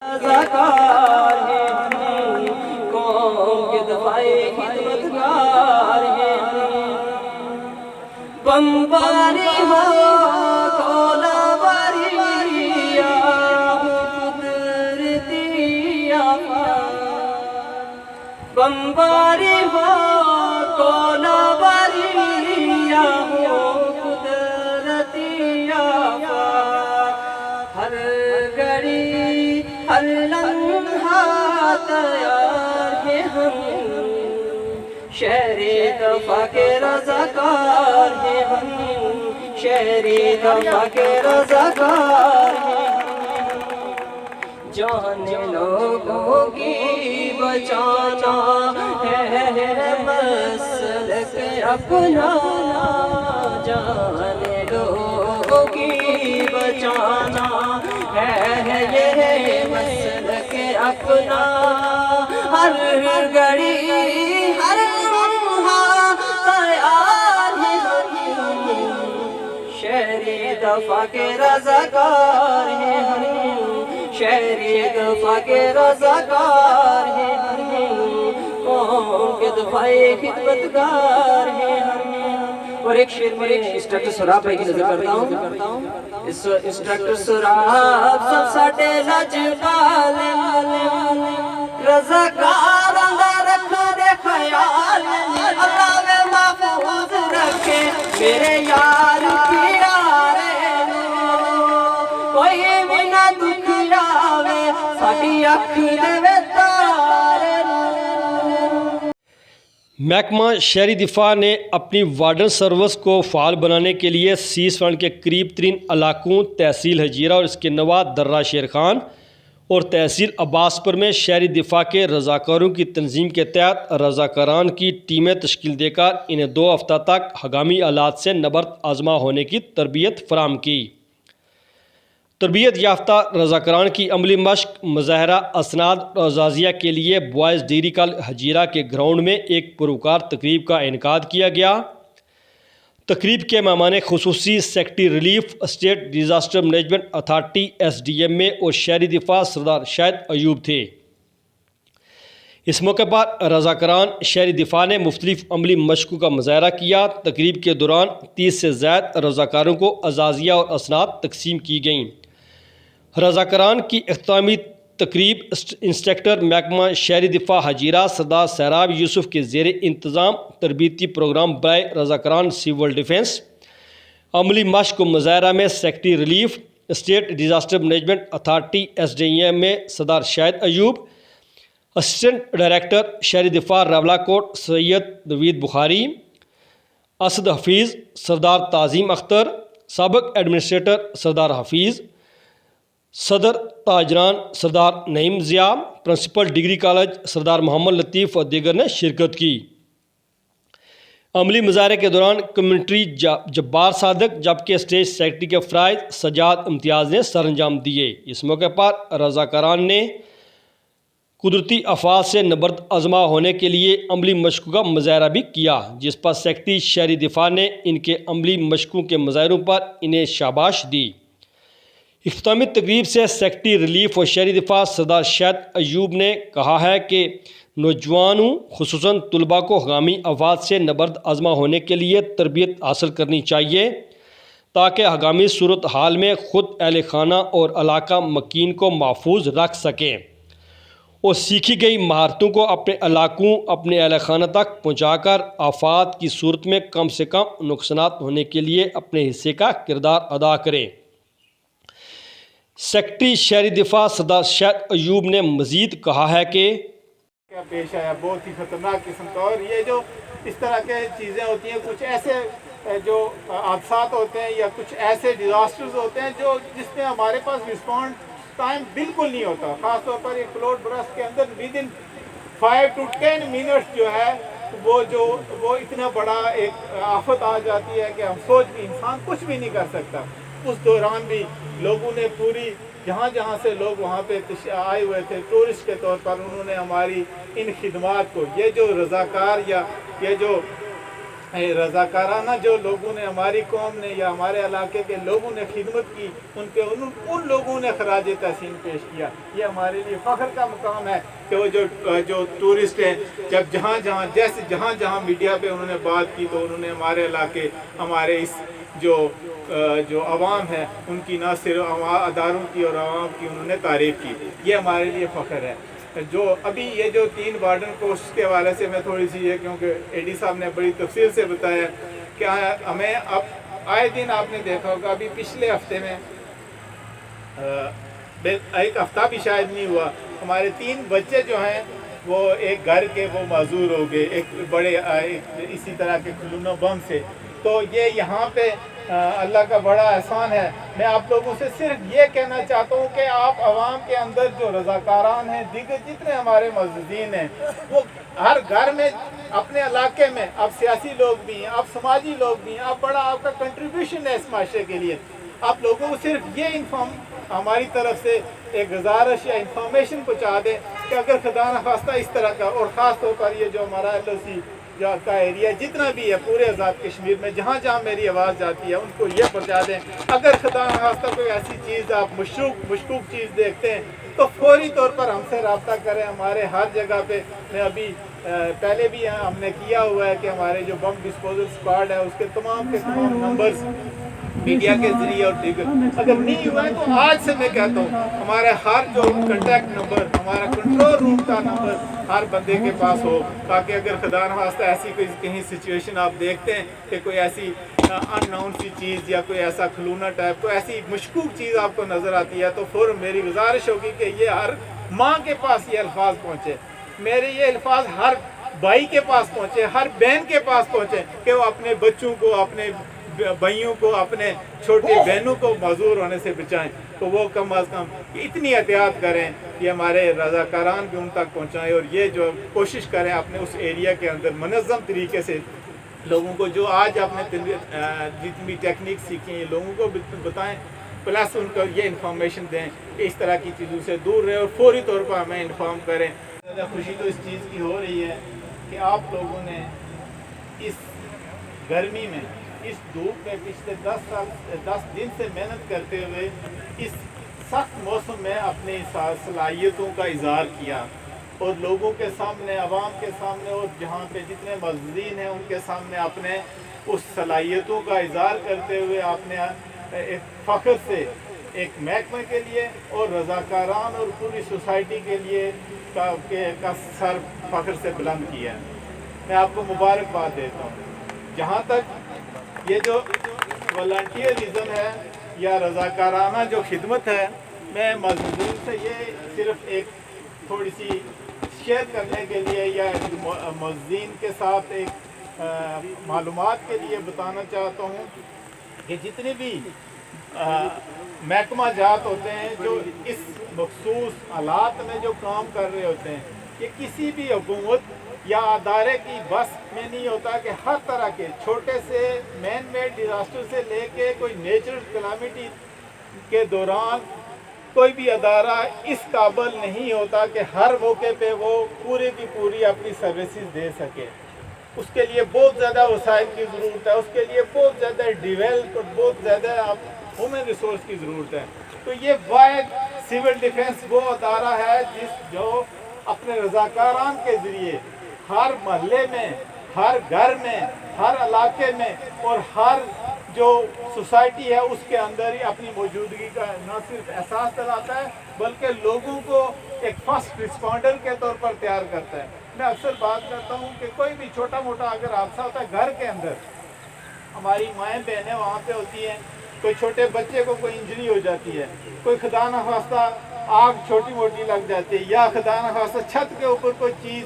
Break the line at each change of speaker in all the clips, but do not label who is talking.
رضاکار ہیں قوم کے دفاعی خدمتگار ہیں بمباری ہو کولا باری یا قدرتی آفات بمباری ہو کولا باری یا قدرتی آفات ہر گھڑی ہر لمحہ تیار ہیں ہم شہر دفاع کے رضاکار ہیں ہم شہر دفاع کے رضاکار ہیں جان لوگوں کی بچانا ہے مسلک اپنا جان لوگوں کی بچانا ہے یہ مسلک اپنا ہر گھڑی ہر لمحہ تیار ہیں ہم شہر دفاع کے رضاکار ہیں ہم شہر دفاع کے رضاکار ہیں قوم کے دفاعی خدمتگار ہیں اور ایک شعر میں انسٹرکٹر سراب بھائی کی نظر کرتا ہوں اس انسٹرکٹر سراب سب ساٹے لجپال رضاکار اندر رکھ دے خیال اللہ میں محفوظ رکھے میرے یار پیارے کوئی بھی نہ دکھ آوے ساڑی اکھ دے تارے
محکمہ شہری دفاع نے اپنی وارڈن سروس کو فعال بنانے کے لیے سیس فنڈ کے قریب ترین علاقوں تحصیل حجیرہ اور اس کے نواح درہ شیر خان اور تحصیل عباسپور میں شہری دفاع کے رضاکاروں کی تنظیم کے تحت رضاکاران کی ٹیمیں تشکیل دے کر انہیں 2 ہفتہ تک ہنگامی آلات سے نبرد آزما ہونے کی تربیت فراہم کی۔ تربیت یافتہ رضاکاران کی عملی مشق مظاہرہ اسناد اور اعزازیہ کے لیے بوائز ڈگری کالج حجیرہ کے گراؤنڈ میں ایک پروکار تقریب کا انعقاد کیا گیا۔ تقریب کے مہمان خصوصی secretary relief state disaster management authority SDMA اور شہری دفاع سردار شاہد ایوب تھے۔ اس موقع پر رضاکاران شہری دفاع نے مختلف عملی مشقوں کا مظاہرہ کیا۔ تقریب کے دوران 30 سے زائد رضاکاروں کو اعزازیہ اور اسناد تقسیم کی گئیں۔ رضاکاران کی اختتامی تقریب انسٹرکٹر محکمہ شہری دفاع حجیرہ سردار سہراب یوسف کے زیر انتظام تربیتی پروگرام برائے رضاکاران سول ڈیفنس عملی مشق و مظاہرہ میں secretary relief state disaster management authority SDMA سردار شاہد ایوب، اسسٹنٹ ڈائریکٹر شہری دفاع راولاکوٹ سید نوید بخاری، اسد حفیظ سردار تعظیم اختر، سابق ایڈمنسٹریٹر سردار حفیظ، صدر تاجران سردار نعیم ضیاء، پرنسپل ڈگری کالج سردار محمد لطیف اور دیگر نے شرکت کی۔ عملی مظاہرے کے دوران کمیونٹی جبار صادق جبکہ اسٹیج سیکرٹری کے فرائض سجاد امتیاز نے سر انجام دیے۔ اس موقع پر رضاکاران نے قدرتی آفات سے نبرد آزما ہونے کے لیے عملی مشقوں کا مظاہرہ بھی کیا، جس پر سیکرٹری شہری دفاع نے ان کے عملی مشقوں کے مظاہروں پر انہیں شاباش دی۔ اختتامی تقریب سے سیکرٹری ریلیف اور شہری دفاع سردار شاہد ایوب نے کہا ہے کہ نوجوانوں خصوصاً طلباء کو ہنگامی آفات سے نبرد آزما ہونے کے لیے تربیت حاصل کرنی چاہیے تاکہ ہنگامی صورتحال میں خود اہل خانہ اور علاقہ مکین کو محفوظ رکھ سکیں اور سیکھی گئی مہارتوں کو اپنے علاقوں اپنے اہل خانہ تک پہنچا کر آفات کی صورت میں کم سے کم نقصانات ہونے کے لیے اپنے حصے کا کردار ادا کریں۔ سیکرٹری شہری دفاع سردار شاہد ایوب نے مزید کہا ہے کہ
پیش آیا بہت ہی خطرناک قسم کا، اور یہ جو اس طرح کے چیزیں ہوتی ہیں، کچھ ایسے جو حادثات ہوتے ہیں یا کچھ ایسے ڈیزاسٹرز ہوتے ہیں جس میں ہمارے پاس رسپونڈ ٹائم بالکل نہیں ہوتا، خاص طور پر ایک فلوڈ برسٹ کے اندر ودن 5 to 10 منٹس جو ہے وہ اتنا بڑا ایک آفت آ جاتی ہے کہ ہم سوچ بھی انسان کچھ بھی نہیں کر سکتا۔ اس دوران بھی لوگوں نے پوری جہاں سے لوگ وہاں پہ آئے ہوئے تھے ٹورسٹ کے طور پر، انہوں نے ہماری ان خدمات کو، یہ جو رضاکار یا یہ جو रज़ाकाराना जो लोगों ने, हमारी कौम ने या हमारे इलाके के लोगों ने खिदमत की, उन लोगों ने खराज तहसीन पेश किया। ये हमारे लिए फ़ख्र का मुकाम है कि वो जो टूरिस्ट हैं, जब जहाँ जहाँ मीडिया पे उन्होंने बात की तो उन्होंने हमारे इलाके, हमारे इस जो आवाम है उनकी ना सिर्फ अदारों की और आवाम की उन्होंने तारीफ़ की। ये हमारे लिए फ़ख्र है। जो अभी ये जो 3 वार्डन पोस्ट के हवाले से मैं थोड़ी सी, क्योंकि एडी साहब ने बड़ी तफसील से बताया कि हमें अब आए दिन आपने देखा होगा, अभी पिछले हफ्ते में एक हफ्ता भी शायद नहीं हुआ, हमारे 3 बच्चे जो हैं वो एक घर के वो माजूर हो गए एक बड़े इसी तरह के खिलौना बम से। तो ये यहाँ पे अल्लाह का बड़ा एहसान है। मैं आप लोगों से सिर्फ ये कहना चाहता हूँ कि आप आवाम के अंदर जो रज़ाकारान हैं, दिगर जितने हमारे मस्जिदीन हैं, वो हर घर में, अपने इलाके में, आप सियासी लोग भी हैं, आप समाजी लोग भी हैं, आप बड़ा आपका कंट्रीब्यूशन है इस माशरे के लिए। आप लोगों को सिर्फ ये हमारी तरफ से एक गुजारिश या इंफॉर्मेशन पहुँचा दें कि अगर खुदा न खास्ता इस तरह का, और ख़ास तौर पर ये जो हमारा LOC का एरिया जितना भी है पूरे आज़ाद कश्मीर में, जहाँ जहाँ मेरी आवाज़ जाती है उनको ये पहुँचा दें, अगर खुदा न खास्ता कोई ऐसी चीज़ आप मशकूक चीज़ देखते हैं तो फौरी तौर पर हमसे रब्ता करें। हमारे हर जगह पे, मैं अभी पहले भी हमने किया हुआ है कि हमारे जो बम डिस्पोजल स्क्वाड है उसके तमाम के तमाम नंबर्स मीडिया के जरिए और दीगर, अगर नहीं हुआ है तो आज से मैं कहता हूँ हमारे हर जो कंटेक्ट नंबर, हमारा कंट्रोल रूम का नंबर हर बंदे के पास हो, ताकि अगर खुदा न खास्ता ऐसी कोई कहीं सिचुएशन आप देखते हैं कि कोई ऐसी अननोन सी चीज़ या कोई ऐसा खिलौना टाइप कोई ऐसी मशकूक चीज़ आपको नज़र आती है तो फ़ौरन मेरी गुजारिश होगी कि ये हर माँ के पास ये अल्फाज पहुँचे, मेरे ये अल्फाज हर भाई के पास पहुँचे, हर बहन के पास पहुँचे कि वो अपने बच्चों को, अपने भाइयों को, अपने छोटी बहनों को मजूर होने से बचाएं। तो वो कम अज़ कम इतनी एहतियात करें कि हमारे रज़ाकारान भी उन तक पहुँचाएँ, और ये जो कोशिश करें अपने उस एरिया के अंदर मनज़्ज़म तरीके से लोगों को, जो आज आपने जितनी टेक्निक सीखी है लोगों को बताएं, प्लस उनको ये इन्फॉर्मेशन दें कि इस तरह की चीज़ों से दूर रहे और फौरी तौर पर हमें इन्फॉर्म करें। ज़्यादा खुशी तो इस चीज़ की हो रही है कि आप लोगों ने इस गर्मी में, इस धूप में पिछले 10 दिन से मेहनत करते हुए इस सख्त मौसम में अपनी सलाहियतों का इज़हार किया और लोगों के सामने, आवाम के सामने और जहाँ पे जितने मस्जिदीन हैं उनके सामने अपने उस सलाहियतों का इज़हार करते हुए आपने एक फ़ख्र से एक महकमे के लिए और रज़ाकारान और पूरी सोसाइटी के लिए का सर फ़ख्र से बुलंद किया है। मैं आपको मुबारकबाद देता हूँ। जहाँ तक ये जो वॉलंटियरिज़म है या रज़ाकाराना जो खिदमत है, मैं मस्जिदीन से ये सिर्फ एक थोड़ी सी शेयर करने के लिए या मस्जिदीन के साथ एक मालूमात के लिए बताना चाहता हूँ कि जितने भी महकमा जात होते हैं जो इस मखसूस हालात में जो काम कर रहे होते हैं, ये किसी भी हुकूमत या अदारे की बस में नहीं होता कि हर तरह के छोटे से मैन मेड डिज़ास्टर से लेके कोई नेचुरल कैलामिटी के दौरान कोई भी अदारा इस काबिल नहीं होता कि हर मौके पे वो पूरी की पूरी अपनी सर्विसेज दे सके। उसके लिए बहुत ज़्यादा वसाइल की ज़रूरत है, उसके लिए बहुत ज़्यादा डिवेल्प और बहुत ज़्यादा ह्यूमन रिसोर्स की ज़रूरत है। तो ये वाहिद सिविल डिफेंस वो अदारा है जो अपने रज़ाकारान के ज़रिए हर महल्ले में, हर घर में, हर इलाके में और हर जो सोसाइटी है उसके अंदर ही अपनी मौजूदगी का न सिर्फ एहसास दिलाता है बल्कि लोगों को एक फर्स्ट रिस्पॉन्डर के तौर पर तैयार करता है। मैं अक्सर बात करता हूँ कि कोई भी छोटा मोटा अगर हादसा होता है घर के अंदर, हमारी माएँ बहनें वहाँ पे होती हैं, कोई छोटे बच्चे को कोई इंजरी हो जाती है, कोई खुदा न खास्ता आग छोटी मोटी लग जाती है, या खुदा न खास्ता छत के ऊपर कोई चीज़,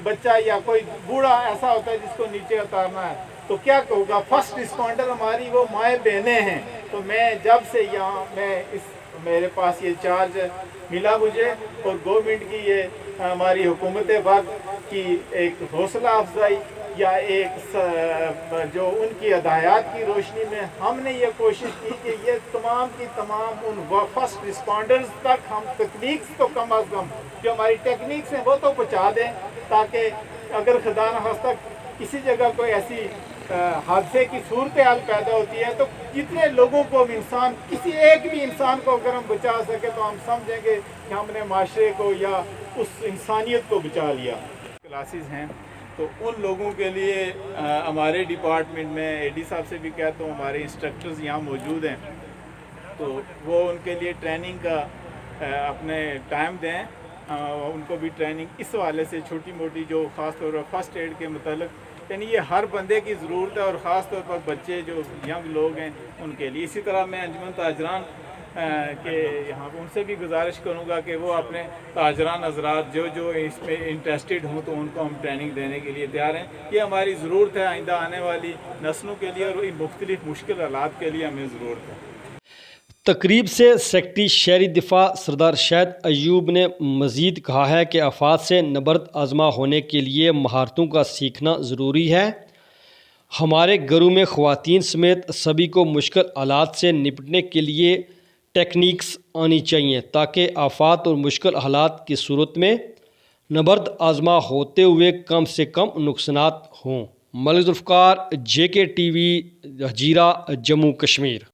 बच्चा या कोई बूढ़ा ऐसा होता है जिसको नीचे उतारना है, तो क्या कहूँगा, फर्स्ट रिस्पॉन्डर हमारी वो माएँ बहनें हैं। तो मैं जब से यहाँ मेरे पास ये चार्ज मिला मुझे और गवर्नमेंट की ये हमारी हुकूमत वक्त की एक हौसला अफजाई या एक जो उनकी हदायत की रोशनी में हमने ये कोशिश की कि ये तमाम की तमाम उन फर्स्ट रिस्पॉन्डर्स तक हम तकनीक तो कम अज़ कम जो हमारी टेक्निक्स हैं वो तो पहुँचा दें, ताकि अगर खुदा न खास्ता किसी जगह कोई ऐसी हादसे की सूरत हाल पैदा होती है, तो जितने लोगों को इंसान, किसी एक भी इंसान को अगर हम बचा सके तो हम समझेंगे कि हमने माशरे को या उस इंसानियत को बचा लिया। क्लासेस हैं तो उन लोगों के लिए हमारे डिपार्टमेंट में एडी साहब से भी कहता हूँ, हमारे इंस्ट्रक्टर्स यहाँ मौजूद हैं, तो वो उनके लिए ट्रेनिंग का अपने टाइम दें, उनको भी ट्रेनिंग इस हवाले से छोटी मोटी जो ख़ास तौर पर फर्स्ट एड के मतलब, यानी ये हर बंदे की ज़रूरत है और ख़ास तौर पर बच्चे जो यंग लोग हैं उनके लिए। इसी तरह मैं अंजुमन ताजरान के यहाँ उनसे भी गुजारिश करूँगा कि वो अपने ताजरान हज़रात जो इसमें इंटरेस्टेड हों तो उनको हम ट्रेनिंग देने के लिए तैयार हैं। ये हमारी ज़रूरत है आइंदा आने वाली नस्लों के लिए और इन मुख्तलिफ मुश्किल हालात के लिए हमें ज़रूरत है।
तकरीब से सेक्रेटरी शहरी दिफा सरदार शाहिद अयूब ने मज़ीद कहा है कि आफात से नबर्द आज़मा होने के लिए महारतों का सीखना ज़रूरी है। हमारे घरों में ख़वातीन समेत सभी को मुश्किल हालात से निपटने के लिए टेक्निक्स आनी चाहिए ताकि आफात और मुश्किल हालात की सूरत में नबर्द आज़मा होते हुए कम से कम नुकसानात हों। Malik Zulfikar, JK TV, Hazira, Jammu Kashmir.